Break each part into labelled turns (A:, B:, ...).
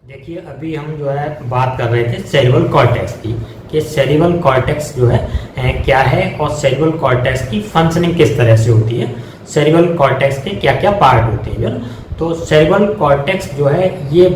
A: देखिए अभी हम जो है बात कर रहे थे सेरिब्रल कॉर्टेक्स की कि सेरिब्रल कॉर्टेक्स जो है क्या है और सेरिब्रल कॉर्टेक्स की फंक्शनिंग किस तरह से होती है, सेरिब्रल कॉर्टेक्स के क्या क्या पार्ट होते हैं जो ना। तो सेरिब्रल कॉर्टेक्स जो है ये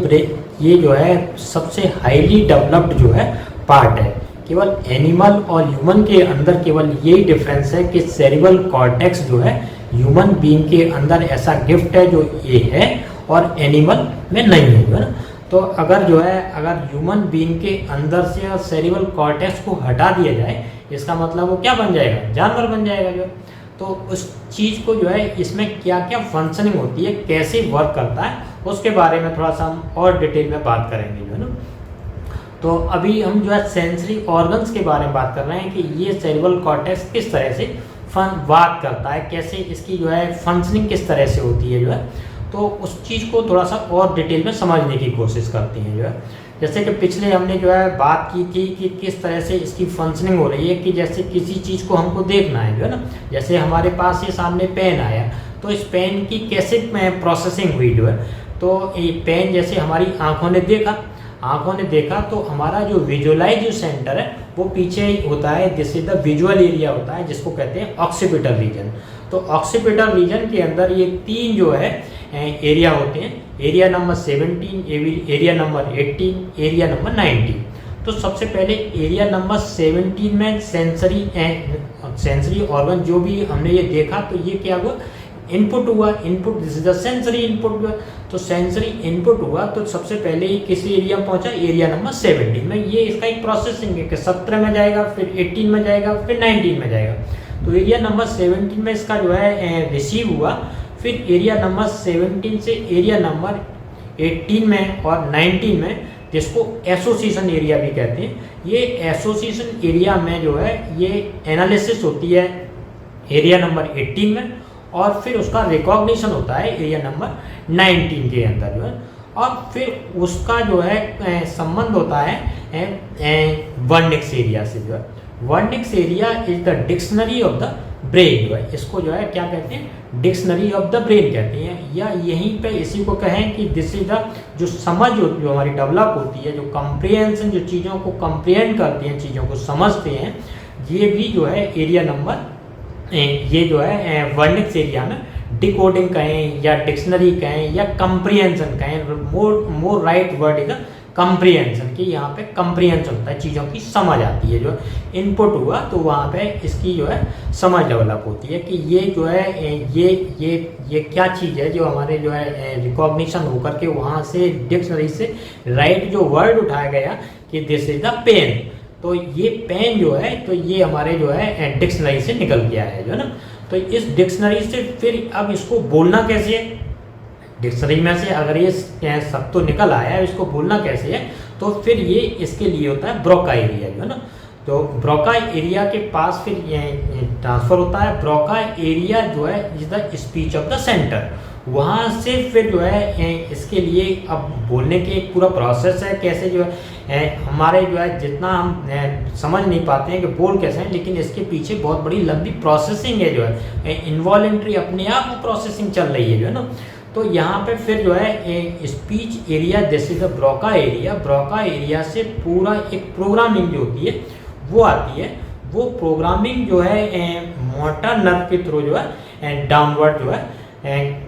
A: जो है सबसे हाईली डेवलप्ड जो है पार्ट है। केवल एनिमल और ह्यूमन के अंदर केवल यही डिफरेंस है कि सेरिब्रल कॉर्टेक्स जो है ह्यूमन बीइंग के अंदर ऐसा गिफ्ट है जो ये है और एनिमल में नहीं है जो है ना। तो अगर जो है अगर ह्यूमन बीइंग के अंदर से सेरिब्रल कॉर्टेक्स को हटा दिया जाए, इसका मतलब वो क्या बन जाएगा, जानवर बन जाएगा जो। तो उस चीज़ को जो है इसमें क्या क्या फंक्शनिंग होती है, कैसे वर्क करता है, उसके बारे में थोड़ा सा हम और डिटेल में बात करेंगे जो है ना। तो अभी हम जो है सेंसरी ऑर्गन्स के बारे में बात कर रहे हैं कि ये सेरिब्रल कॉर्टेक्स किस तरह से बात करता है, कैसे इसकी जो है फंक्शनिंग किस तरह से होती है जो है। तो उस चीज़ को थोड़ा सा और डिटेल में समझने की कोशिश करते हैं जो है। जैसे कि पिछले हमने जो है बात की थी कि किस तरह से इसकी फंक्शनिंग हो रही है, कि जैसे किसी चीज़ को हमको देखना है जो है ना। जैसे हमारे पास ये सामने पेन आया, तो इस पेन की कैसे प्रोसेसिंग हुई जो है। तो ये पेन जैसे हमारी आँखों ने देखा तो हमारा जो विजुअलाइज सेंटर है वो पीछे होता है, जिससे द विजुअल एरिया होता है, जिसको कहते हैं ऑक्सीपिटल रीजन। तो ऑक्सीपिटल रीजन के अंदर ये तीन जो है एरिया होते हैं, area number 17, area number 18, area number 19। तो सबसे पहले एरिया नंबर 17 में सेंसरी ऑर्गन जो भी हमने ये देखा, तो ये क्या हुआ, इनपुट हुआ, input this is the sensory input हुआ। तो सेंसरी इनपुट हुआ तो सबसे पहले ही किसी एरिया में पहुंचा, एरिया नंबर 17 में। ये इसका एक प्रोसेसिंग है कि 17 में जाएगा, फिर 18 में जाएगा, फिर 19 में जाएगा। तो एरिया नंबर 17 में इसका जो है रिसीव हुआ, फिर एरिया नंबर 17 से एरिया नंबर 18 में और 19 में, जिसको एसोसिएशन एरिया भी कहते हैं। ये एसोसिएशन एरिया में जो है ये एनालिसिस होती है एरिया नंबर 18 में, और फिर उसका रिकॉग्निशन होता है एरिया नंबर 19 के अंदर जो है। और फिर उसका जो है संबंध होता है वर्निक्स एरिया से जो है। Wernicke's area is the dictionary of the brain जो है, इसको जो है क्या कहते हैं, डिक्शनरी ऑफ द ब्रेन कहते हैं। या यहीं पे इसी को कहें कि दिस इज द जो समझ जो हमारी डेवलप होती है, जो कंप्रिहेंशन, जो चीज़ों को कंप्रिहेंड करती हैं, चीज़ों को समझते हैं, ये भी जो है एरिया नंबर ये जो है वर्निक्स एरिया में डिकोडिंग कहें या डिक्शनरी कहें या कंप्रिहेंशन कहें, more right word is comprehension, कि यहाँ पे कंप्रिहेंशन होता है, चीज़ों की समझ आती है। जो इनपुट हुआ तो वहाँ पे इसकी जो है समझ डेवलप होती है कि ये जो है ये क्या चीज़ है, जो हमारे जो है रिकॉग्निशन होकर के वहाँ से डिक्शनरी से राइट जो वर्ड उठाया गया कि दिस इज द पेन। तो ये पेन जो है तो ये हमारे जो है डिक्शनरी से निकल गया है जो ना। तो इस डिक्शनरी से फिर अब इसको बोलना कैसे है, डिक्शनरी में से अगर ये सब तो निकल आया है, इसको बोलना कैसे है, तो फिर ये इसके लिए होता है ब्रोका एरिया जो है ना। तो ब्रोका एरिया के पास फिर ये ट्रांसफर होता है। ब्रोका एरिया जो है is the speech of the centre. वहाँ से फिर जो है इसके लिए अब बोलने के एक पूरा प्रोसेस है, कैसे जो है हमारे जो है जितना हम समझ नहीं पाते हैं कि बोल कैसे हैं, लेकिन इसके पीछे बहुत बड़ी लंबी प्रोसेसिंग है जो है, इन्वॉलेंट्री अपने आप में प्रोसेसिंग चल रही है जो है ना। तो यहाँ पे फिर जो है speech area, this is the Broca area. Broca area से पूरा एक प्रोग्रामिंग जो होती है वो आती है। वो प्रोग्रामिंग जो है मोटर नर्व के थ्रू जो है डाउनवर्ड जो है,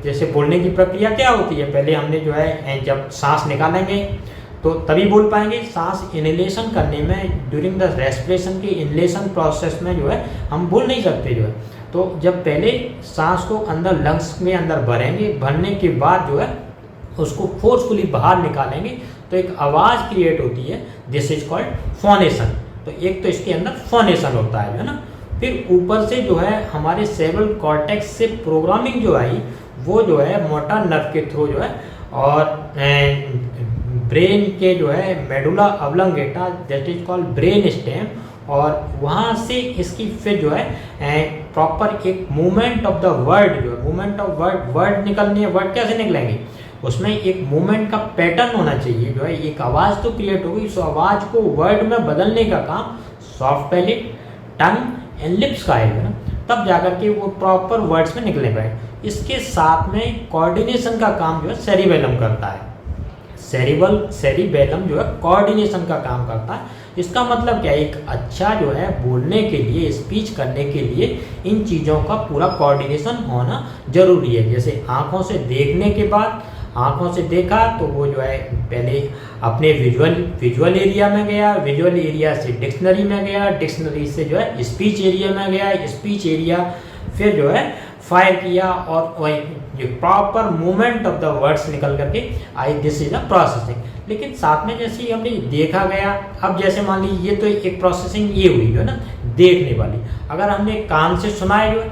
A: जैसे बोलने की प्रक्रिया क्या होती है, पहले हमने जो है जब सांस निकालेंगे तो तभी बोल पाएंगे। सांस इनहेलेशन करने में ड्यूरिंग द रेस्पिरेशन के इनहेलेशन प्रोसेस में जो है हम बोल नहीं सकते जो है। तो जब पहले सांस को अंदर लंग्स में अंदर भरेंगे, भरने के बाद जो है उसको फोर्सफुली बाहर निकालेंगे तो एक आवाज़ क्रिएट होती है, दिस इज कॉल्ड फोनेशन। तो एक तो इसके अंदर फोनेशन होता है ना। फिर ऊपर से जो है हमारे सेरिब्रल कॉर्टेक्स से प्रोग्रामिंग जो आई वो जो है मोटर नर्व के थ्रू जो है, और ब्रेन के जो है medulla oblongata, that is called brain stem, और वहाँ से इसकी फिर जो है प्रॉपर एक मूवमेंट ऑफ द वर्ड जो है, मूवमेंट ऑफ वर्ड निकलनी है। वर्ड कैसे निकलेंगे, उसमें एक मूवमेंट का पैटर्न होना चाहिए जो है। एक आवाज़ तो क्रिएट होगी, उस आवाज़ को वर्ड में बदलने का काम soft palate, tongue and lips का है ना, तब जाकर के वो प्रॉपर वर्ड्स में निकले पाए। इसके साथ में कोऑर्डिनेशन का काम जो है सेरिबेलम करता है। सेरिबेलम जो है कोऑर्डिनेशन का काम करता है। इसका मतलब क्या है, एक अच्छा जो है बोलने के लिए, स्पीच करने के लिए इन चीज़ों का पूरा कोऑर्डिनेशन होना जरूरी है। जैसे आँखों से देखने के बाद, आँखों से देखा तो वो जो है पहले अपने विजुअल एरिया में गया, विजुअल एरिया से डिक्शनरी में गया, डिक्शनरी से जो है स्पीच एरिया में गया, स्पीच एरिया फिर जो है फायर किया और वही जो proper movement of the words निकल करके आई, दिस इज अ प्रोसेसिंग। लेकिन साथ में जैसे ही हमने देखा गया, अब जैसे मान लीजिए ये तो एक प्रोसेसिंग ये हुई जो है ना देखने वाली। अगर हमने कान से सुना है जो है,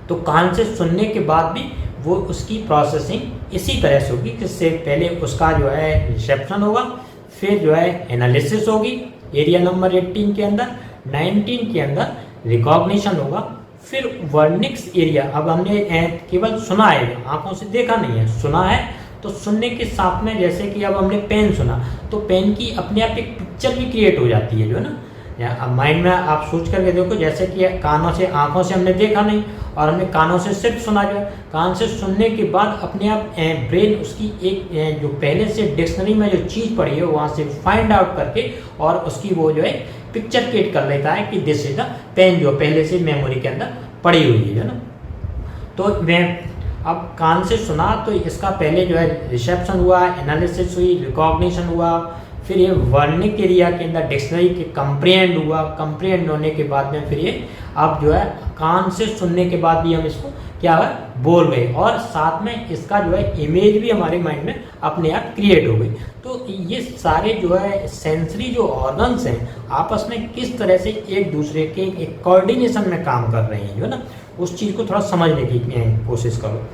A: तो कान से सुनने के बाद भी वो उसकी प्रोसेसिंग इसी तरह से होगी, जिससे पहले उसका जो है रिसेप्शन होगा, फिर जो है एनालिसिस होगी एरिया नंबर 18 के अंदर, 19 के अंदर रिकॉग्निशन होगा, फिर वर्निक्स एरिया। अब हमने केवल सुना है, आंखों से देखा नहीं है, सुना है, तो सुनने के साथ में जैसे कि अब हमने पेन सुना तो पेन की अपने आप एक पिक्चर भी क्रिएट हो जाती है जो है ना। अब माइंड में आप सोच करके देखो, जैसे कि कानों से, आंखों से हमने देखा नहीं और हमने कानों से सिर्फ सुना जो है, कान से सुनने के बाद अपने आप ब्रेन उसकी एक जो पहले से डिक्शनरी में जो चीज़ पड़ी है वहाँ से फाइंड आउट करके और उसकी वो जो है पिक्चर क्रिएट कर लेता है कि दिस इज द पेन, जो पहले से मेमोरी के अंदर पड़ी हुई है ना। तो मैं अब कान से सुना तो इसका पहले जो है रिसेप्शन हुआ, एनालिसिस हुई, रिकॉग्निशन हुआ, फिर ये वर्निक एरिया के अंदर डिक्शनरी के कंप्रीहेंड हुआ, कंप्रीहेंड होने के बाद में फिर ये अब जो है कान से सुनने के बाद भी हम इसको क्या है बोल गए, और साथ में इसका जो है इमेज भी हमारे माइंड में अपने आप क्रिएट हो गई। तो ये सारे जो है सेंसरी जो ऑर्गन्स हैं आपस में किस तरह से एक दूसरे के एक कोऑर्डिनेशन में काम कर रहे हैं जो है ना, उस चीज़ को थोड़ा समझने की कोशिश करो।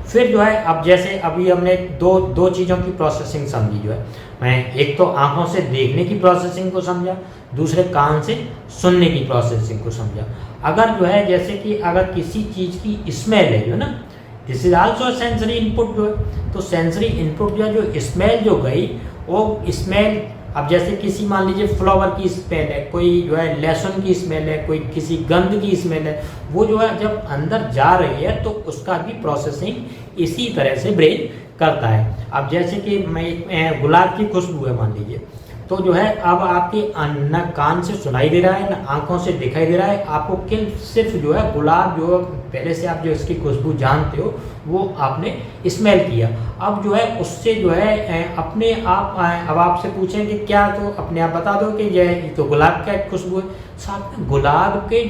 A: फिर जो है अब जैसे अभी हमने दो चीज़ों की प्रोसेसिंग समझी जो है, मैं एक तो आंखों से देखने की प्रोसेसिंग को समझा, दूसरे कान से सुनने की प्रोसेसिंग को समझा। अगर जो है जैसे कि अगर किसी चीज़ की स्मेल है जो ना, this is also sensory input जो है, तो सेंसरी इनपुट जो है, जो स्मेल जो गई वो स्मेल, अब जैसे किसी मान लीजिए फ्लावर की स्मेल है, कोई जो है लहसुन की स्मेल है, कोई किसी गंध की स्मेल है, वो जो है जब अंदर जा रही है तो उसका भी प्रोसेसिंग इसी तरह से ब्रेन करता है। अब जैसे कि मैं गुलाब की खुशबू है मान लीजिए, तो जो है अब आपके न कान से सुनाई दे रहा है न आंखों से दिखाई दे रहा है, आपको सिर्फ जो है गुलाब जो पहले से आप जो इसकी खुशबू जानते हो वो आपने स्मेल किया। अब जो है उससे जो है अपने आप, अब आपसे पूछें कि क्या, तो अपने आप बता दो कि ये तो गुलाब का खुशबू है। साथ में गुलाब के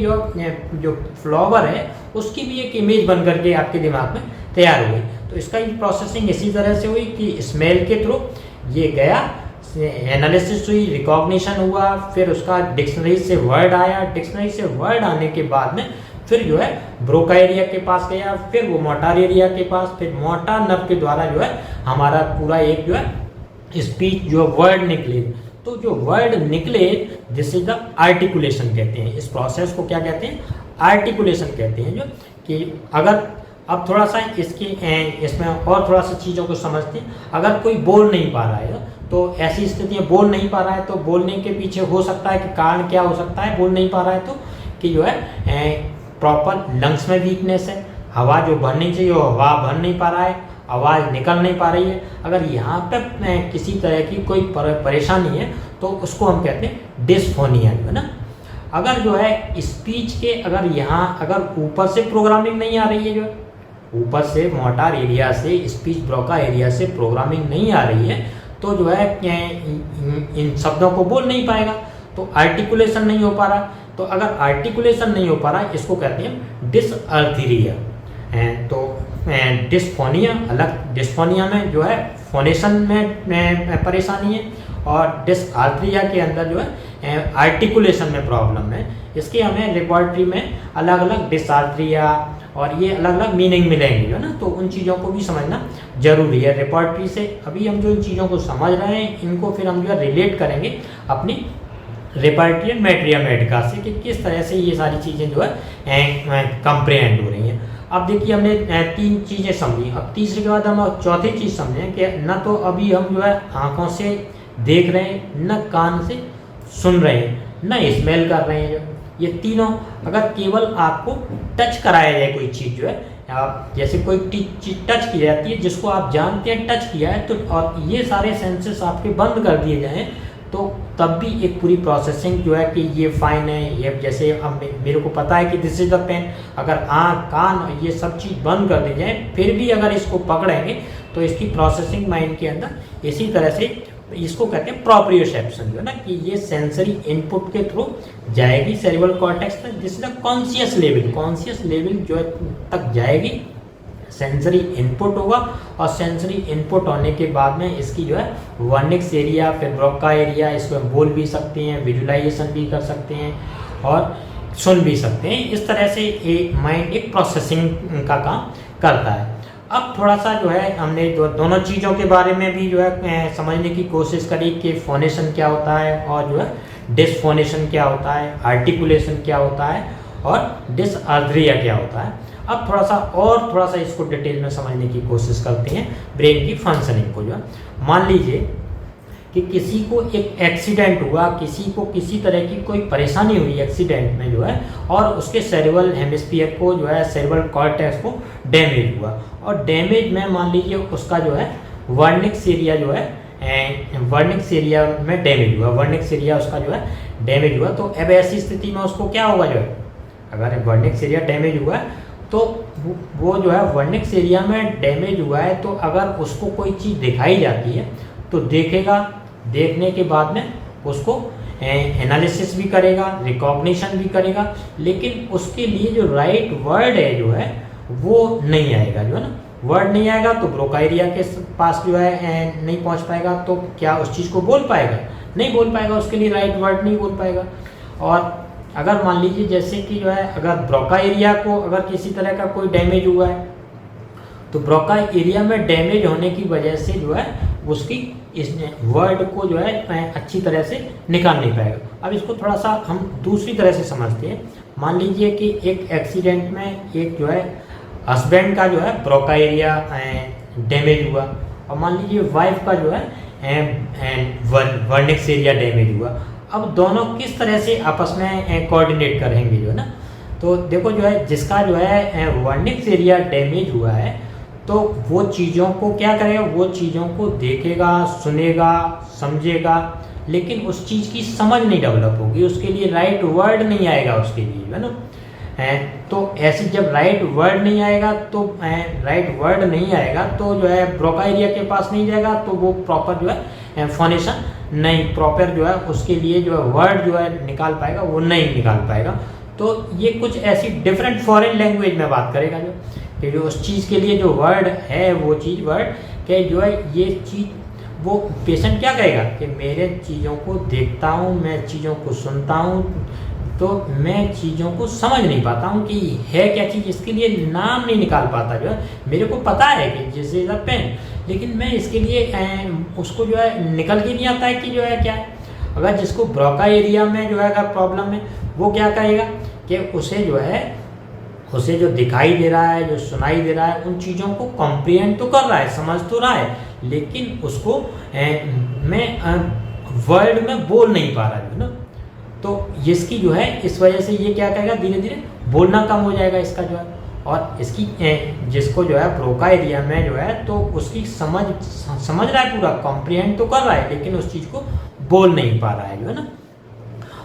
A: जो फ्लावर है उसकी भी एक इमेज बन करके आपके दिमाग में तैयार हो गई। तो इसका प्रोसेसिंग इसी तरह से हुई कि स्मेल के थ्रू ये गया, एनालिसिस हुई, रिकॉग्निशन हुआ, फिर उसका डिक्शनरी से वर्ड आया, डिक्शनरी से वर्ड आने के बाद में फिर जो है ब्रोका एरिया के पास गया, फिर वो मोटार एरिया के पास, फिर मोटार नर्व के द्वारा जो है हमारा पूरा एक जो है स्पीच जो वर्ड निकले। तो जो वर्ड निकले दिस इज द आर्टिकुलेशन कहते हैं। इस प्रोसेस को क्या कहते हैं, आर्टिकुलेशन कहते हैं। जो कि अगर अब थोड़ा सा इसमें और थोड़ा सा चीज़ों को समझते हैं। अगर कोई बोल नहीं पा रहा है तो ऐसी स्थिति है, बोल नहीं पा रहा है, तो बोलने के पीछे हो सकता है कि कारण क्या हो सकता है, बोल नहीं पा रहा है तो कि जो है प्रॉपर लंग्स में वीकनेस है, हवा जो भरनी चाहिए वो हवा भर नहीं पा रहा है, आवाज़ निकल नहीं पा रही है। अगर यहाँ पे किसी तरह की कोई परेशानी है तो उसको हम कहते हैं डिस्फोनिया है ना। अगर जो है स्पीच के अगर यहाँ अगर ऊपर से प्रोग्रामिंग नहीं आ रही है, जो ऊपर से मोटार एरिया से स्पीच ब्रोका एरिया से प्रोग्रामिंग नहीं आ रही है, तो जो है इन शब्दों को बोल नहीं पाएगा, तो आर्टिकुलेशन नहीं हो पा रहा। तो अगर आर्टिकुलेशन नहीं हो पा रहा है इसको कहते हैं डिसअर्थीरिया। तो डिस्फोनिया अलग, डिस्फोनिया में जो है फोनेशन में परेशानी है, और डिसआर्थीरिया के अंदर जो है आर्टिकुलेशन में प्रॉब्लम है। इसके हमें लेबोरेटरी में अलग अलग डिसआर्थीरिया और ये अलग अलग मीनिंग मिलेंगे जो ना, तो उन चीज़ों को भी समझना जरूरी है। रिपोर्टरी से अभी हम जो इन चीज़ों को समझ रहे हैं इनको फिर हम जो है रिलेट करेंगे अपनी रिपोर्टरी मैट्रिया मेडिका से कि किस तरह से ये सारी चीज़ें जो है कंप्रीहेंड हो रही हैं। अब देखिए हमने 3 चीज़ें समझी, अब तीसरे के बाद हम चौथी चीज़ समझें कि न तो अभी हम जो है आँखों से देख रहे हैं, न कान से सुन रहे हैं, न स्मेल कर रहे हैं। ये तीनों अगर केवल आपको टच कराया जाए कोई चीज़ जो है, आप जैसे कोई चीज टच की जाती है जिसको आप जानते हैं टच किया है, तो और ये सारे सेंसेस आपके बंद कर दिए जाएं तो तब भी एक पूरी प्रोसेसिंग जो है कि ये फाइन है, ये जैसे अब मेरे को पता है कि दिस इज द पेन, अगर आँख कान ये सब चीज़ बंद कर दी जाए फिर भी अगर इसको पकड़ेंगे तो इसकी प्रोसेसिंग माइंड के अंदर इसी तरह से, इसको कहते हैं प्रोप्रियोसेप्शन जो है ना, कि ये सेंसरी इनपुट के थ्रू जाएगी सेरेब्रल कॉर्टेक्स तक, जिसका कॉन्शियस लेवल जो है तक जाएगी, सेंसरी इनपुट होगा और सेंसरी इनपुट होने के बाद में इसकी जो है वर्निक्स एरिया, फिर ब्रोका एरिया, इसको हम बोल भी सकते हैं, विजुलाइजेशन भी कर सकते हैं और सुन भी सकते हैं। इस तरह से एक माइंड एक प्रोसेसिंग का काम करता है। अब थोड़ा सा जो है हमने दोनों चीज़ों के बारे में भी जो है समझने की कोशिश करी कि फोनेशन क्या होता है और जो है डिसफोनेशन क्या होता है, आर्टिकुलेशन क्या होता है और डिसआर्थरिया क्या होता है। अब थोड़ा सा इसको डिटेल में समझने की कोशिश करते हैं ब्रेन की फंक्शनिंग को। जो है मान लीजिए कि किसी को एक एक्सीडेंट हुआ, किसी को किसी तरह की कोई परेशानी हुई एक्सीडेंट में जो है, और उसके सेरेब्रल हेमिस्फीयर को जो है सेरेब्रल कॉर्टेक्स को डैमेज हुआ, और डैमेज में मान लीजिए उसका जो है वर्निक्स एरिया जो है वर्निक्स एरिया में डैमेज हुआ, वर्निक्स एरिया उसका जो है डैमेज हुआ। तो अब ऐसी स्थिति में उसको क्या होगा, जो है अगर वर्निक्स एरिया डैमेज हुआ है तो वो जो है वर्निक्स एरिया में डैमेज हुआ है, तो अगर उसको कोई चीज़ दिखाई जाती है तो देखेगा, देखने के बाद में उसको एनालिसिस भी करेगा, रिकॉग्निशन भी करेगा, लेकिन उसके लिए जो राइट वर्ड है जो है वो नहीं आएगा, जो है ना वर्ड नहीं आएगा तो ब्रोका एरिया के पास जो है नहीं पहुंच पाएगा, तो क्या उस चीज़ को बोल पाएगा, नहीं बोल पाएगा, उसके लिए राइट वर्ड नहीं बोल पाएगा। और अगर मान लीजिए जैसे कि जो है अगर ब्रोका एरिया को अगर किसी तरह का कोई डैमेज हुआ है तो ब्रोका एरिया में डैमेज होने की वजह से जो है उसकी इस वर्ड को जो है अच्छी तरह से निकाल नहीं पाएगा। अब इसको थोड़ा सा हम दूसरी तरह से समझते हैं। मान लीजिए कि एक एक्सीडेंट में एक जो है हस्बैंड का जो है ब्रोका एरिया डैमेज हुआ, और मान लीजिए वाइफ का जो है वर्निक्स एरिया डैमेज हुआ। अब दोनों किस तरह से आपस में कोऑर्डिनेट करेंगे, जो है ना, तो देखो जो है जिसका जो है वर्निक्स एरिया डैमेज हुआ है तो वो चीज़ों को क्या करेगा, वो चीज़ों को देखेगा, सुनेगा, समझेगा, लेकिन उस चीज़ की समझ नहीं डेवलप होगी, उसके लिए राइट वर्ड नहीं आएगा उसके लिए, जो है ना। तो ऐसे जब राइट वर्ड नहीं आएगा तो जो है ब्रोका एरिया के पास नहीं जाएगा, तो वो प्रॉपर जो है फोनेशन नहीं प्रॉपर जो है उसके लिए जो है वर्ड जो है निकाल पाएगा, वो नहीं निकाल पाएगा। तो ये कुछ ऐसी डिफरेंट फॉरेन लैंग्वेज में बात करेगा जो कि जो उस चीज़ के लिए जो वर्ड है वो चीज़ वर्ड के जो है ये चीज़, वो पेशेंट क्या कहेगा कि मेरे चीज़ों को देखता हूँ, मैं चीज़ों को सुनता हूँ, तो मैं चीज़ों को समझ नहीं पाता हूँ कि है क्या चीज़, इसके लिए नाम नहीं निकाल पाता। जो है मेरे को पता है कि दिस इज अ पेन, लेकिन मैं इसके लिए उसको जो है निकल के नहीं आता है कि जो है क्या है। अगर जिसको ब्रोका एरिया में जो है अगर प्रॉब्लम है वो क्या कहेगा कि उसे जो दिखाई दे रहा है, जो सुनाई दे रहा है, उन चीज़ों को कॉम्प्रिहेंड तो कर रहा है, समझ तो रहा है, लेकिन उसको मैं वर्ड में बोल नहीं पा रहा है ना। तो इसकी जो है इस वजह से ये क्या कहेगा, धीरे धीरे बोलना कम हो जाएगा इसका जो है, और इसकी जिसको जो है ब्रोका एरिया में जो है तो उसकी समझ रहा है, पूरा कॉम्प्रिहेंड तो कर रहा है, लेकिन उस चीज़ को बोल नहीं पा रहा है, जो है ना।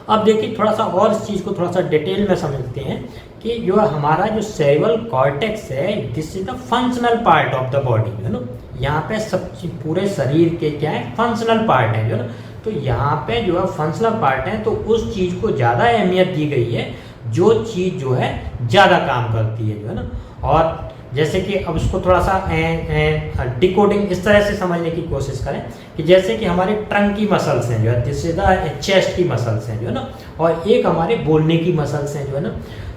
A: अब देखिए थोड़ा सा और इस चीज़ को थोड़ा सा डिटेल में समझते हैं कि जो हमारा जो सेरेब्रल कॉर्टेक्स है, this is the functional part of the body, है ना। यहाँ पे सब पूरे शरीर के क्या है, फंक्शनल पार्ट है, जो ना। तो यहाँ पे जो है फंक्शनल पार्ट है, तो उस चीज़ को ज़्यादा अहमियत दी गई है जो चीज़ जो है ज़्यादा काम करती है, जो है ना। और जैसे कि अब इसको थोड़ा सा डिकोडिंग इस तरह से समझने की कोशिश करें कि जैसे कि हमारे ट्रंक की मसल्स हैं, जो है जिससे चेस्ट की मसल्स हैं, जो है ना, और एक हमारे बोलने की मसल्स हैं, जो है ना।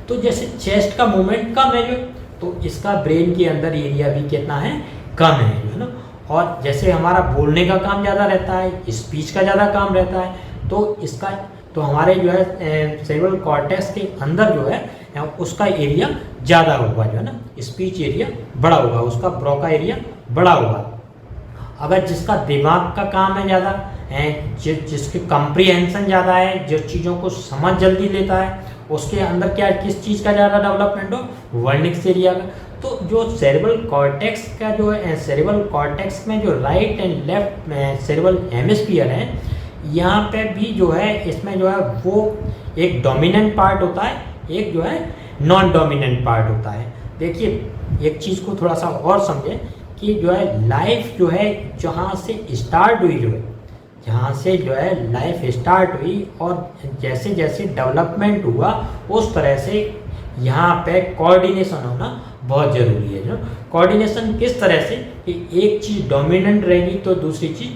A: तो जैसे चेस्ट का मूवमेंट कम है जो, तो इसका ब्रेन के अंदर एरिया भी कितना है, कम है, जो है ना। और जैसे हमारा बोलने का काम ज़्यादा रहता है, स्पीच का ज़्यादा काम रहता है, तो हमारे जो है सेरेब्रल कॉर्टेक्स के अंदर जो है उसका एरिया ज़्यादा होगा, जो है ना, स्पीच एरिया बड़ा होगा, उसका ब्रोका एरिया बड़ा होगा। अगर जिसका दिमाग का काम है ज़्यादा, जिसके कॉम्प्रिहेंशन ज़्यादा है, जो चीज़ों को समझ जल्दी लेता है, उसके अंदर क्या किस चीज़ का ज़्यादा डेवलपमेंट हो, वर्निक्स एरिया का। तो जो सेरेब्रल कॉर्टेक्स का जो है, सेरेब्रल कॉर्टेक्स में जो राइट एंड लेफ्ट में सेरेब्रल हेमिस्फीयर है, यहाँ पे भी जो है इसमें जो है वो एक डोमिनेंट पार्ट होता है, एक जो है नॉन डोमिनेंट पार्ट होता है। देखिए एक चीज़ को थोड़ा सा और समझें कि जो है लाइफ जो है जहाँ से स्टार्ट हुई, जो है जहाँ से जो है लाइफ स्टार्ट हुई और जैसे जैसे डेवलपमेंट हुआ उस तरह से यहाँ पे कोऑर्डिनेशन होना बहुत ज़रूरी है। जो कोऑर्डिनेशन किस तरह से कि एक चीज़ डोमिनेंट रहेगी तो दूसरी चीज़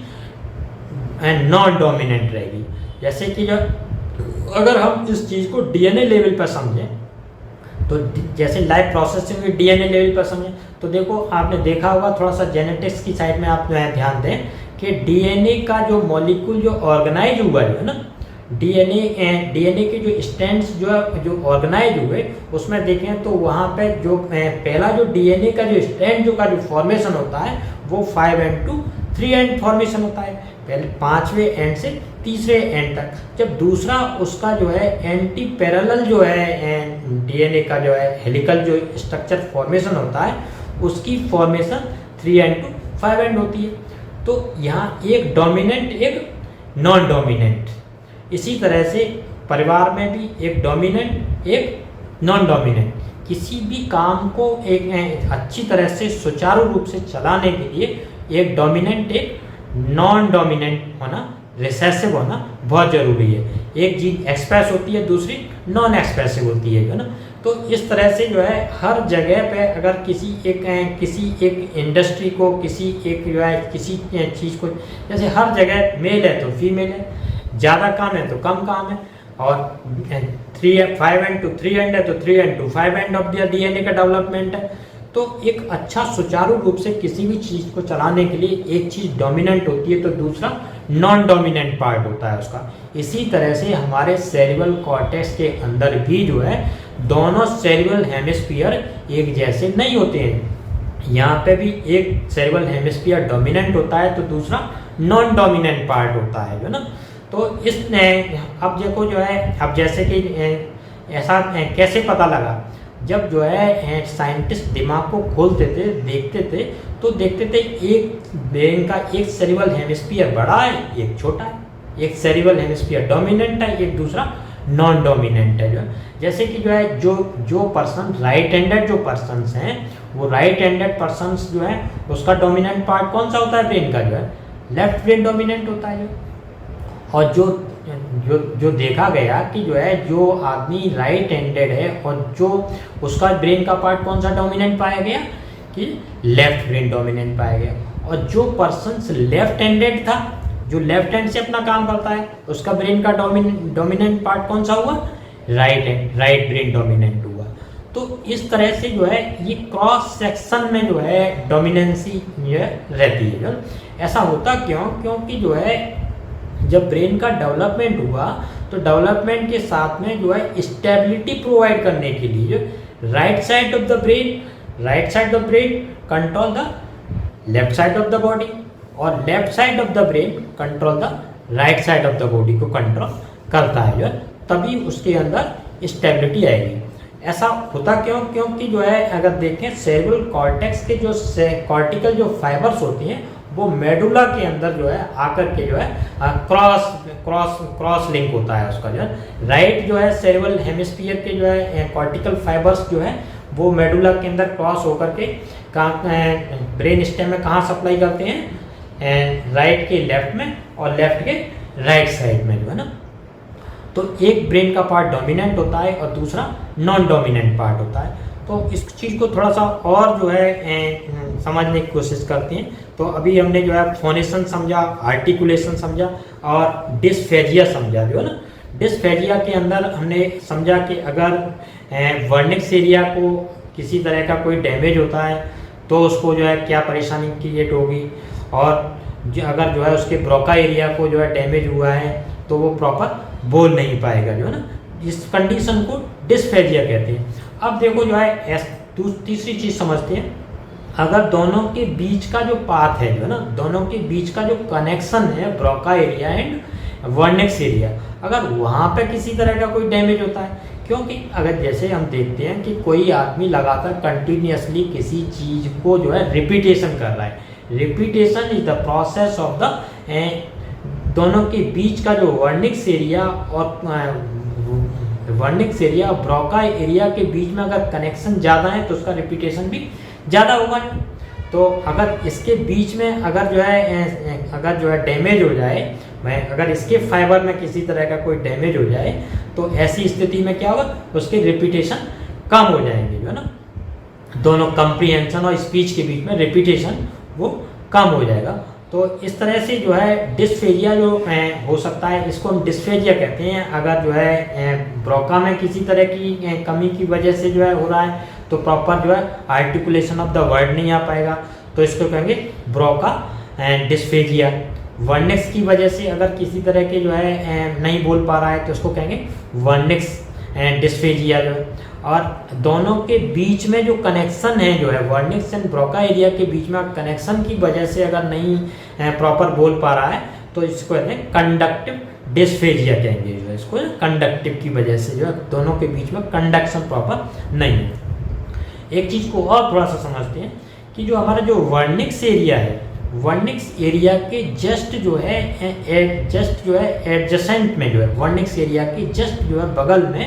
A: नॉन डोमिनेंट रहेगी। जैसे कि जो अगर हम इस चीज़ को डीएनए लेवल पर समझें, तो जैसे लाइफ प्रोसेसिंग में डीएनए लेवल पर समझें, तो देखो आपने देखा होगा, थोड़ा सा जेनेटिक्स की साइड में आप जो है ध्यान दें कि डीएनए का जो मॉलिक्यूल जो ऑर्गेनाइज हुआ है ना, डीएनए के जो स्ट्रैंड्स जो ऑर्गेनाइज हुए उसमें देखें तो वहाँ पे जो पहला जो डीएनए का जो स्ट्रैंड का जो फॉर्मेशन होता है वो 5 to 3 एंड फॉर्मेशन होता है, पहले 5वें एंड से तीसरे एंड तक। जब दूसरा उसका जो है एंटी पैरेलल जो है डीएनए का जो है हेलिकल जो स्ट्रक्चर फॉर्मेशन होता है उसकी फॉर्मेशन 3 to 5 एंड होती है। तो यहाँ एक डोमिनेंट एक नॉन डोमिनेंट, इसी तरह से परिवार में भी एक डोमिनेंट एक नॉन डोमिनेंट। किसी भी काम को एक अच्छी तरह से सुचारू रूप से चलाने के लिए एक डोमिनेंट एक नॉन डोमिनेंट होना, रिसेसिव होना बहुत ज़रूरी है। एक चीज़ एक्सप्रेस होती है, दूसरी नॉन एक्सप्रेसिव होती है ना। तो इस तरह से जो है हर जगह पे अगर किसी एक इंडस्ट्री को, किसी एक जो है किसी चीज़ को, जैसे हर जगह मेल है तो फीमेल है, ज़्यादा काम है तो कम काम है, और 5 to 3 एंड है तो 3 to 5 end of the DNA का डेवलपमेंट है। तो एक अच्छा सुचारू रूप से किसी भी चीज़ को चलाने के लिए एक चीज़ डोमिनेंट होती है तो दूसरा नॉन डोमिनेंट पार्ट होता है उसका। इसी तरह से हमारे सेरेब्रल कॉर्टेक्स के अंदर भी जो है दोनों सेरेब्रल हेमिस्फीयर एक जैसे नहीं होते हैं। यहाँ पे भी एक सेरेब्रल हेमिस्फीयर डोमिनेंट होता है तो दूसरा नॉन डोमिनेंट पार्ट होता है जो ना। तो इस अब देखो जो है, अब जैसे कि ऐसा कैसे पता लगा, जब जो है साइंटिस्ट दिमाग को खोलते थे, देखते थे एक ब्रेन का एक सेरेब्रल हेमिस्फीयर बड़ा है, एक छोटा है, एक सेरेब्रल हेमिस्फीयर डोमिनेंट है, एक दूसरा नॉन डोमिनेंट है। जो जैसे कि जो है जो पर्सन राइट हैंडेड जो पर्सन्स हैं, वो राइट हैंडेड पर्सन्स जो है उसका डोमिनेंट पार्ट कौन सा होता है ब्रेन का, जो है लेफ्ट ब्रेन डोमिनेंट होता है। और जो देखा गया कि जो है जो आदमी राइट हैंडेड है और जो उसका ब्रेन का पार्ट कौन सा डोमिनेंट पाया गया कि लेफ्ट ब्रेन डोमिनेंट पाया गया। और जो पर्सन लेफ्ट हैंडेड था, जो लेफ्ट हैंड से अपना काम करता है, उसका ब्रेन का डोमिनेंट पार्ट कौन सा हुआ, राइट ब्रेन डोमिनेंट हुआ। तो इस तरह से जो है ये क्रॉस सेक्शन में जो है डोमिनेंसी रहती है। जो ऐसा होता क्यों, क्योंकि जो है जब ब्रेन का डेवलपमेंट हुआ तो डेवलपमेंट के साथ में जो है स्टेबिलिटी प्रोवाइड करने के लिए right side of the brain control the left side of the body, और left side of the brain control the right side of the body को कंट्रोल करता है। जो तभी उसके अंदर स्टेबिलिटी आएगी। ऐसा होता क्यों, क्योंकि जो है अगर देखें सेरेब्रल कॉर्टेक्स के जो कॉर्टिकल जो फाइबर्स होते हैं वो मेडुला के अंदर जो है आकर के जो है क्रॉस लिंक होता है उसका। जो है राइट जो है सेरेब्रल हेमिस्फीयर के जो है कॉर्टिकल फाइबर्स जो है वो मेडुला के अंदर क्रॉस होकर के ब्रेन स्टेम में कहाँ सप्लाई करते हैं, राइट के लेफ्ट में और लेफ्ट के राइट साइड में जो है ना। तो एक ब्रेन का पार्ट डोमिनेंट होता है और दूसरा नॉन डोमिनेंट पार्ट होता है। तो इस चीज़ को थोड़ा सा और जो है समझने की कोशिश करते हैं। तो अभी हमने जो है फोनेशन समझा, आर्टिकुलेशन समझा और डिस्फेजिया समझा। जो है ना, डिस्फेजिया के अंदर हमने समझा कि अगर वर्निक्स एरिया को किसी तरह का कोई डैमेज होता है तो उसको जो है क्या परेशानी क्रिएट होगी, और अगर जो है उसके ब्रोका एरिया को जो है डैमेज हुआ है तो वो प्रॉपर बोल नहीं पाएगा। जो है ना, इस कंडीशन को डिस्फेजिया कहते हैं। अब देखो जो है तीसरी चीज़ समझते हैं, अगर दोनों के बीच का जो पाथ है, जो ना दोनों के बीच का जो कनेक्शन है Broca area and Wernicke's area, अगर वहाँ पे किसी तरह का कोई डैमेज होता है, क्योंकि अगर जैसे हम देखते हैं कि कोई आदमी लगातार कंटिन्यूअसली किसी चीज़ को जो है रिपीटेशन कर रहा है, repetition is the process of the दोनों के बीच का जो वर्निक्स एरिया और वर्निक्स एरिया और ब्रोका एरिया के बीच में अगर कनेक्शन ज़्यादा है तो उसका रिपीटेशन भी ज़्यादा होगा। तो अगर इसके बीच में अगर जो है डैमेज हो जाए, अगर इसके फाइबर में किसी तरह का कोई डैमेज हो जाए तो ऐसी स्थिति में क्या होगा, उसके रिपीटेशन कम हो जाएंगे, जो है ना, दोनों कंप्रीहेंशन और स्पीच के बीच में रिपीटेशन वो कम हो जाएगा। तो इस तरह से जो है डिस्फेरिया जो हो सकता है, इसको हम डिस्फेरिया कहते हैं। अगर जो है ब्रोका में किसी तरह की कमी की वजह से जो है हो रहा है तो प्रॉपर जो है आर्टिकुलेशन ऑफ द वर्ड नहीं आ पाएगा, तो इसको कहेंगे ब्रोका डिस्फेरिया। वर्निक्स की वजह से अगर किसी तरह के जो है नहीं बोल पा रहा है तो उसको कहेंगे वर्निक्स डिस्फेरिया जो है। और दोनों के बीच में जो कनेक्शन है जो है वर्निक्स एंड ब्रोका एरिया के बीच में कनेक्शन की वजह से अगर नहीं प्रॉपर बोल पा रहा है तो इसको कहते हैं कंडक्टिव डिस्फेरिया कहेंगे, जो है इसको कंडक्टिव की वजह से जो है दोनों के बीच में कंडक्शन प्रॉपर नहीं है। एक चीज़ को और थोड़ा सा समझते हैं कि जो हमारा जो वर्निक्स एरिया है, वर्निक्स एरिया के जस्ट जो है एडजेसेंट में जो है वर्निक्स एरिया के जस्ट जो है बगल में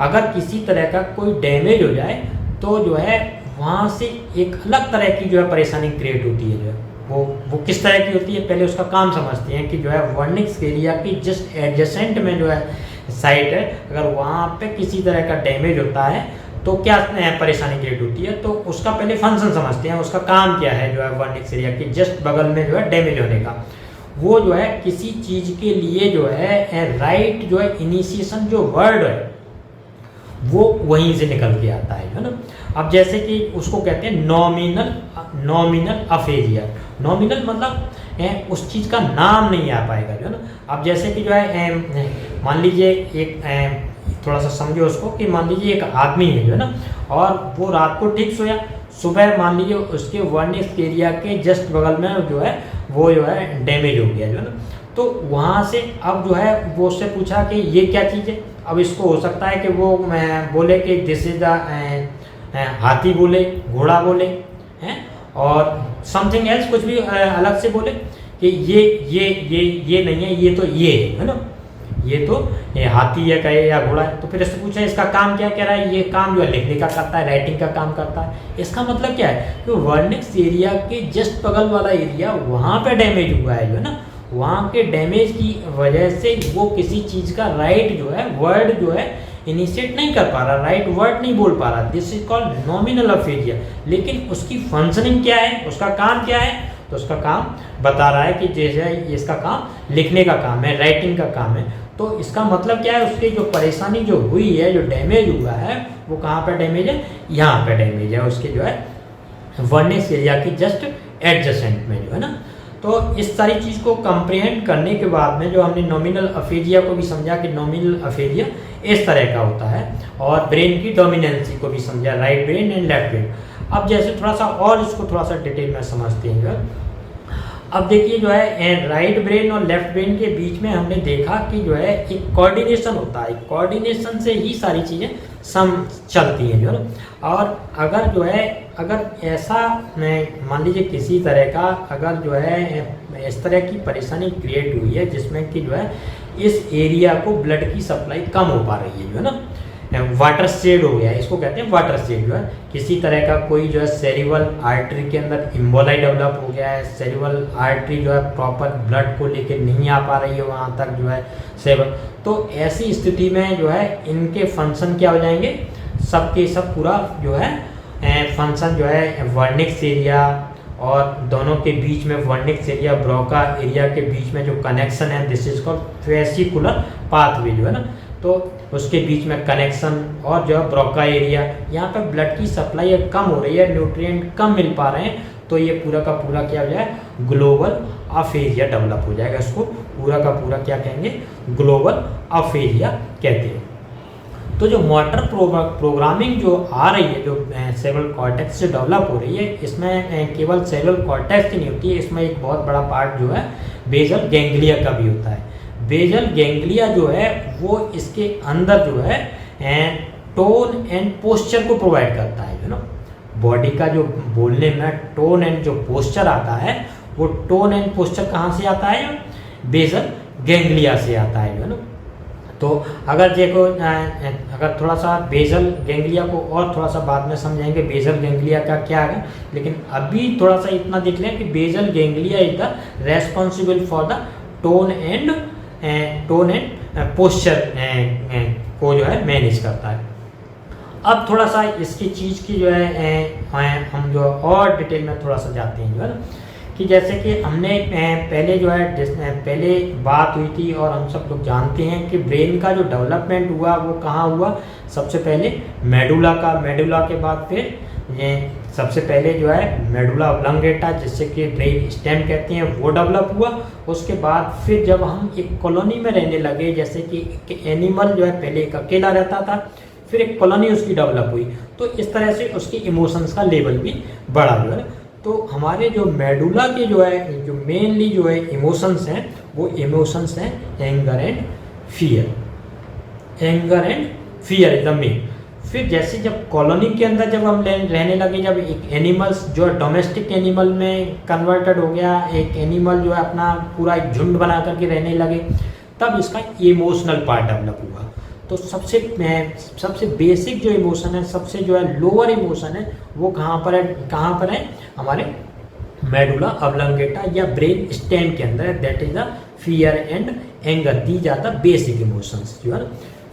A: अगर किसी तरह का कोई डैमेज हो जाए तो जो है वहाँ से एक अलग तरह की जो है परेशानी क्रिएट होती है। जो है वो किस तरह की होती है, पहले उसका काम समझते हैं कि जो है वर्निक्स एरिया की जस्ट एडजेसेंट में जो है साइड है, अगर वहाँ पे किसी तरह का डैमेज होता है तो क्या परेशानी क्रिएट होती है। तो उसका पहले फंक्शन समझते हैं, उसका काम क्या है जो है वर्निक्स एरिया के जस्ट बगल में जो है डैमेज होने का। वो जो है किसी चीज़ के लिए जो है राइट जो है इनिशिएशन जो वर्ड है वो वहीं से निकल के आता है ना। अब जैसे कि उसको कहते हैं नॉमिनल अफेरिया। नॉमिनल मतलब उस चीज़ का नाम नहीं आ पाएगा, जो है ना। अब जैसे कि जो है मान लीजिए एक थोड़ा सा समझो उसको कि मान लीजिए एक आदमी है जो है ना, और वो रात को ठीक सोया, सुबह मान लीजिए उसके वर्निक्स एरिया के जस्ट बगल में जो है वो जो है डैमेज हो गया, जो है ना। तो वहाँ से अब जो है वो उससे पूछा कि ये क्या चीज़ है। अब इसको हो सकता है कि वो बोले कि दिस इज द हाथी बोले, घोड़ा बोले हैं, और समथिंग एल्स कुछ भी अलग से बोले कि ये नहीं है, ये तो ये है ना, ये तो ये हाथी है कहे या घोड़ा है। तो फिर इससे पूछा इसका काम क्या कह रहा है, ये काम जो है लिखने का करता है, राइटिंग का काम करता है। इसका मतलब क्या है कि वर्निक्स एरिया के जस्ट बगल वाला एरिया वहाँ पे डैमेज हुआ है, जो है ना। वहाँ के डैमेज की वजह से वो किसी चीज़ का राइट जो है वर्ड जो है इनिशिएट नहीं कर पा रहा, राइट वर्ड नहीं बोल पा रहा। This is called nominal aphasia. लेकिन उसकी फंक्शनिंग क्या है, उसका काम क्या है, तो उसका काम बता रहा है कि जैसे इसका काम लिखने का काम है, राइटिंग का काम है। तो इसका मतलब क्या है, उसकी जो परेशानी जो हुई है, जो डैमेज हुआ है, वो कहाँ पर डैमेज है, यहाँ पे डैमेज है उसके जो है वर्निक्स एरिया की जस्ट एडजेसेंट में, जो है ना। तो इस सारी चीज़ को कंप्रीहेंड करने के बाद में जो हमने नॉमिनल अफेरिया को भी समझा कि नॉमिनल अफेरिया इस तरह का होता है, और ब्रेन की डोमिनेंसी को भी समझा, right brain and left brain. अब जैसे थोड़ा सा और इसको थोड़ा सा डिटेल में समझते हैं जो है। अब देखिए जो है राइट ब्रेन और लेफ्ट ब्रेन के बीच में हमने देखा कि जो है एक कोऑर्डिनेशन होता है, कोऑर्डिनेशन से ही सारी चीज़ें चलती हैं, जो है ना। और अगर जो है अगर ऐसा मान लीजिए किसी तरह का अगर जो है इस तरह की परेशानी क्रिएट हुई है जिसमें कि जो है इस एरिया को ब्लड की सप्लाई कम हो पा रही है, जो है ना, वाटर शेड हो गया है, इसको कहते हैं वाटर शेड। जो है किसी तरह का कोई जो है सेरिब्रल आर्टरी के अंदर इम्बोलाई डेवलप हो गया है, सेरिब्रल आर्टरी जो है प्रॉपर ब्लड को लेके नहीं आ पा रही है वहाँ तक जो है सेवन। तो ऐसी स्थिति में जो है इनके फंक्शन क्या हो जाएंगे, सबके सब पूरा जो है फंक्शन जो है वर्निक्स एरिया और दोनों के बीच में वर्निक्स एरिया ब्रोका एरिया के बीच में जो कनेक्शन है, this is called vesicular pathway, जो है ना। तो उसके बीच में कनेक्शन और जो है ब्रोका एरिया, यहाँ पे ब्लड की सप्लाई कम हो रही है, न्यूट्रिएंट कम मिल पा रहे हैं, तो ये पूरा का पूरा क्या हो जाए, ग्लोबल अफेरिया डेवलप हो जाएगा। इसको पूरा का पूरा क्या कहेंगे, ग्लोबल अफेरिया कहते हैं। तो जो मोटर प्रोग्रामिंग जो आ रही है, जो सेरेब्रल कॉर्टेक्स से डेवलप हो रही है, इसमें केवल सेरेब्रल कॉर्टेक्स ही नहीं होती है, इसमें एक बहुत बड़ा पार्ट जो है बेसल गैंग्लिया का भी होता है। बेजल गैंग्लिया जो है वो इसके अंदर जो है टोन एंड पोस्चर को प्रोवाइड करता है, ना बॉडी का जो बोलने में टोन एंड जो पोस्चर आता है, वो टोन एंड पोस्चर कहाँ से आता है? बेजल गैंग्लिया से आता है, जो ना। तो अगर देखो अगर थोड़ा सा बेजल गैंग्लिया को और थोड़ा सा बाद में समझेंगे बेजल गैंग्लिया का क्या है, लेकिन अभी थोड़ा सा इतना देख लें कि bezel ganglia is the responsible for the tone and posture को जो है मैनेज करता है। अब थोड़ा सा इसकी चीज़ की जो है हम जो और डिटेल में थोड़ा सा जाते हैं, जो है ना, कि जैसे कि हमने पहले जो है पहले बात हुई थी और हम सब लोग जानते हैं कि ब्रेन का जो डेवलपमेंट हुआ वो कहाँ हुआ? सबसे पहले मेडुला का, मेडुला के बाद फिर सबसे पहले जो है मेडुला ऑब्लंगेटा, जिससे कि ब्रेन स्टेम कहते हैं, वो डेवलप हुआ। उसके बाद फिर जब हम एक कॉलोनी में रहने लगे, जैसे कि एनिमल जो है पहले एक अकेला रहता था, फिर एक कॉलोनी उसकी डेवलप हुई, तो इस तरह से उसकी इमोशंस का लेवल भी बढ़ा, जो है। तो हमारे जो मेडुला के जो है जो मेनली जो है इमोशंस हैं, वो इमोशंस हैं anger and fear. Anger and fear is the main. फिर जैसे जब कॉलोनी के अंदर जब हम रहने लगे, जब एक एनिमल्स जो है डोमेस्टिक एनिमल में कन्वर्टेड हो गया, एक एनिमल जो है अपना पूरा एक झुंड बना करके रहने लगे, तब इसका इमोशनल पार्ट डेवलप हुआ। तो सबसे बेसिक जो इमोशन है, सबसे जो है लोअर इमोशन है, वो कहाँ पर है? हमारे मेडुला ऑब्लंगेटा या ब्रेन स्टेम के अंदर है। That is the fear and anger, these are the basic emotions, जो है ना।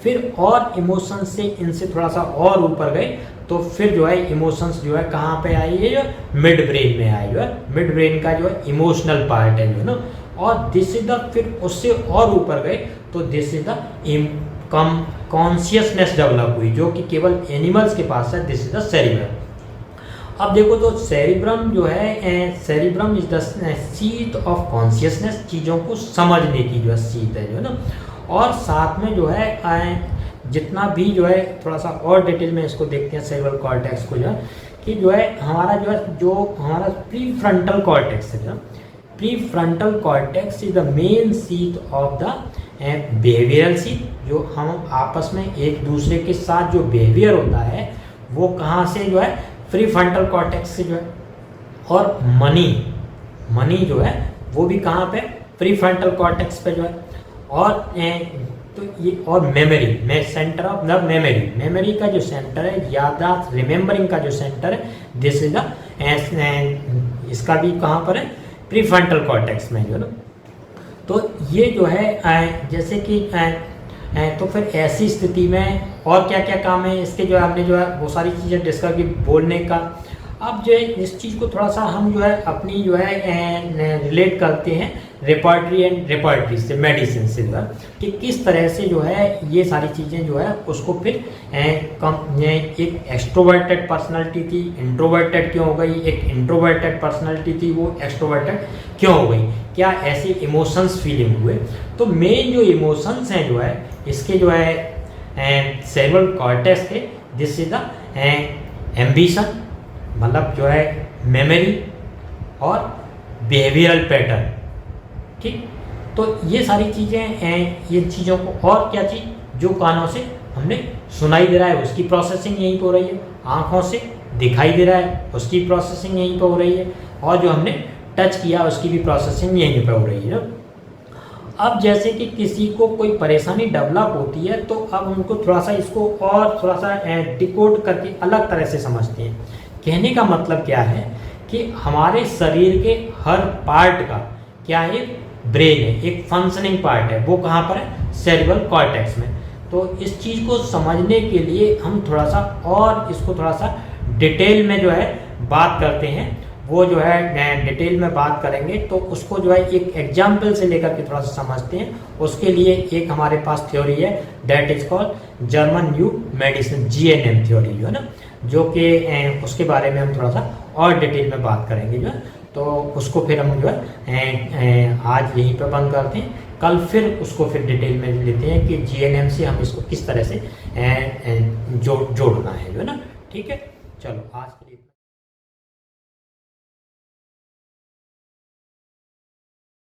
A: फिर और इमोशंस से इनसे थोड़ा सा और ऊपर गए, तो फिर जो है इमोशंस जो है कहाँ पे आई है? जो मिड ब्रेन में आई, जो है मिड ब्रेन का जो है इमोशनल पार्ट है, जो है ना। और दिस इज द, फिर उससे और ऊपर गए तो this is the consciousness develop हुई, जो कि केवल एनिमल्स के पास है। This is the cerebrum. अब देखो तो सेरिब्रम जो है, cerebrum is the seat of consciousness, चीज़ों को समझने की जो है सीट है, जो है ना। और साथ में जो है जितना भी जो है थोड़ा सा और डिटेल में इसको देखते हैं सेरेब्रल कॉर्टेक्स को, जो है कि जो है हमारा प्री फ्रंटल कॉर्टेक्स है, pre frontal cortex is the main seat of the behavioural seat. जो हम आपस में एक दूसरे के साथ जो बिहेवियर होता है, वो कहाँ से जो है? प्री फ्रंटल कॉर्टेक्स से, जो है। और मनी जो है वो भी कहाँ पे? प्री फ्रंटल कॉर्टेक्स पे, जो है। और तो ये और memory centre of the memory का जो सेंटर है, याददाश्त रिमेम्बरिंग का जो सेंटर है, दिस इज द इसका भी कहाँ पर है? प्री फ्रंटल कॉर्टेक्स में, जो है ना। तो ये जो है जैसे कि तो फिर ऐसी स्थिति में और क्या क्या काम है इसके, जो है हमने जो है वो सारी चीज़ें डिस्कस की बोलने का। अब जो है इस चीज़ को थोड़ा सा हम जो है अपनी जो है रिलेट करते हैं रेपर्टरी से, मेडिसिन से, जो है कि किस तरह से जो है ये सारी चीज़ें जो है उसको फिर एक एक्सट्रोवर्टेड पर्सनालिटी थी, इंट्रोवर्टेड क्यों हो गई, एक इंट्रोवर्टेड पर्सनालिटी थी, वो एक्सट्रोवर्टेड क्यों हो गई, क्या ऐसे इमोशंस फीलिंग हुए। तो मेन जो इमोशंस हैं जो है इसके जो है सेरेब्रल कॉर्टेक्स के, दिस इज द एम्बिशन, मतलब जो है मेमोरी और बिहेवियरल पैटर्न, ठीक। तो ये सारी चीज़ें हैं, ये चीज़ों को और क्या चीज़ जो कानों से हमने सुनाई दे रहा है उसकी प्रोसेसिंग यहीं पर हो रही है, आँखों से दिखाई दे रहा है उसकी प्रोसेसिंग यहीं पर हो रही है, और जो हमने टच किया उसकी भी प्रोसेसिंग यहीं पर हो रही है। अब जैसे कि किसी को कोई परेशानी डेवलप होती है, तो अब उनको थोड़ा सा इसको और थोड़ा सा डिकोड करके अलग तरह से समझते हैं। कहने का मतलब क्या है कि हमारे शरीर के हर पार्ट का क्या है? ब्रेन है, एक फंक्शनिंग पार्ट है, वो कहाँ पर है? सेरेब्रल कॉर्टेक्स में। तो इस चीज़ को समझने के लिए हम थोड़ा सा और इसको थोड़ा सा डिटेल में जो है बात करते हैं, वो जो है डिटेल में बात करेंगे, तो उसको जो है एक एग्जाम्पल से लेकर के थोड़ा सा समझते हैं। उसके लिए एक हमारे पास थ्योरी है, that is called German new medicine, GNM theory, जो है ना, जो कि उसके बारे में हम थोड़ा सा और डिटेल में बात करेंगे, जो है। तो उसको फिर हम जो है आज यहीं पर बंद करते हैं, कल फिर उसको फिर डिटेल में लेते हैं कि GNM से हम इसको किस तरह से जोड़ना है, जो है ना, ठीक है। चलो आज के लिए